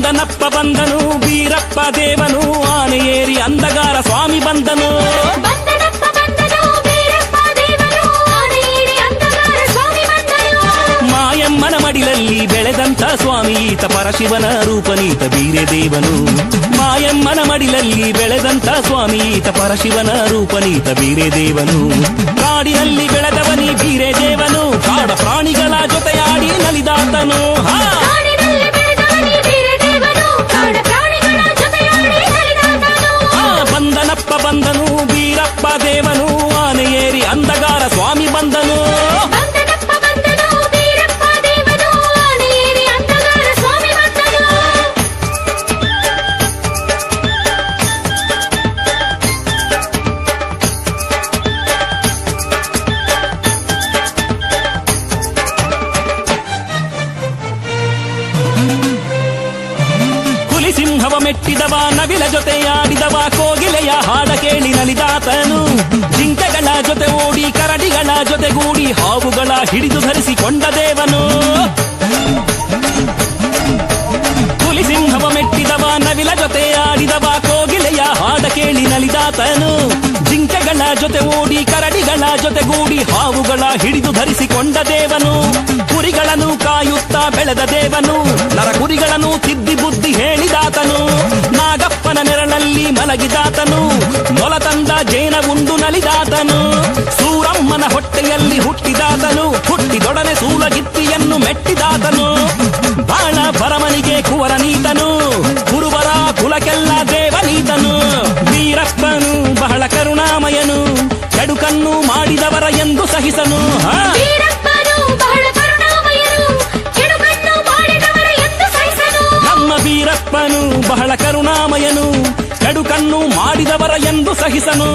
ಬಂದನಪ್ಪ ಬಂದನು ಬೀರಪ್ಪ ದೇವನು ಆನೆ ಏರಿ ಅಂದಗಾರ ಸ್ವಾಮಿ ಬಂದನು ಮಾಯಮ್ಮನ ಮಡಿಲಲ್ಲಿ ಬೆಳೆದಂತ ಸ್ವಾಮಿ ಈತ ಪರಶಿವನ ರೂಪನೀತ ಬೀರೆದೇವನು ಮಾಯಮ್ಮನ ಮಡಿಲಲ್ಲಿ ಬೆಳೆದಂತ ಸ್ವಾಮಿ ಈತ ಪರಶಿವನ ರೂಪನೀತ ಬೀರೆದೇವನು ಕಾಡಿನಲ್ಲಿ ಬೆಳೆದವನಿ ಬೀರೆದೇವನು ಕಾಡ ಪ್ರಾಣಿಗಳ ಜೊತೆಯಾಡಿ ನಲಿದಾತನು ಬಂದನಪ್ಪ ಬಂದನು ಬೀರಪ್ಪ ದೇವನು ಆನೆ ಏರಿ ಅಂದಗಾರ ಸ್ವಾಮಿ ಬಂದನು ಸಿಂಹವ ಮೆಟ್ಟಿದವ ನವಿಲ ಜೊತೆಯಾಡಿದವ ಕೋಗಿಲೆಯ ಹಾಡ ಕೇಳಿ ನಲಿದಾತನು ಜಿಂಕೆಗಳ ಜೊತೆ ಓಡಿ ಕರಡಿಗಳ ಜೊತೆಗೂಡಿ ಹಾವುಗಳ ಹಿಡಿದು ಧರಿಸಿಕೊಂಡ ದೇವನು ಹುಲಿ ಸಿಂಹವ ಮೆಟ್ಟಿದವ ನವಿಲ ಜೊತೆಯಾಡಿದವ ಕೋಗಿಲೆಯ ಹಾಡ ಕೇಳಿ ನಲಿದಾತನು ಜಿಂಕೆಗಳ ಜೊತೆ ಓಡಿ ಕರಡಿಗಳ ಜೊತೆಗೂಡಿ ಹಾವುಗಳ ಹಿಡಿದು ಧರಿಸಿಕೊಂಡ ದೇವನು ಕುರಿಗಳನ್ನು ಕಾಯುತ್ತಾ ಬೆಳೆದ ದೇವನು ನರಕುರಿಗಳನ್ನು ತಿದ್ದಿ ಬುದ್ಧಿ ಹೇಳಿದಾತನು ನಾಗಪ್ಪನ ನೆರಳಲ್ಲಿ ಮಲಗಿದಾತನು ಮೊಲ ತಂದ ಜೇನ ಉಂಡು ನಲಿದಾತನು ಸೂರಮ್ಮನ ಹೊಟ್ಟೆಯಲ್ಲಿ ಹುಟ್ಟಿದಾತನು ಹುಟ್ಟಿದೊಡನೆ ಸೂಲಗಿತ್ತಿಯನ್ನು ಮೆಟ್ಟಿದಾತನು ಬಾಳ ಪರಮನಿಗೆ ಕುವರನೀತನು ಕುರುಬರ ಕುಲಕ್ಕೆಲ್ಲ ದೇವನೀತನು ವೀರಪ್ಪನು ಬಹಳ ಕರುಣಾಮಯನು ಕೆಡುಕನ್ನು ಮಾಡಿದವರ ಎಂದು ಸಹಿಸನು ನಮ್ಮ ವೀರಪ್ಪನು ಬಹಳ ಕರುಣಾಮಯನು ಕೆಡುಕನ್ನು ಮಾಡಿದವರ ಎಂದು ಸಹಿಸನು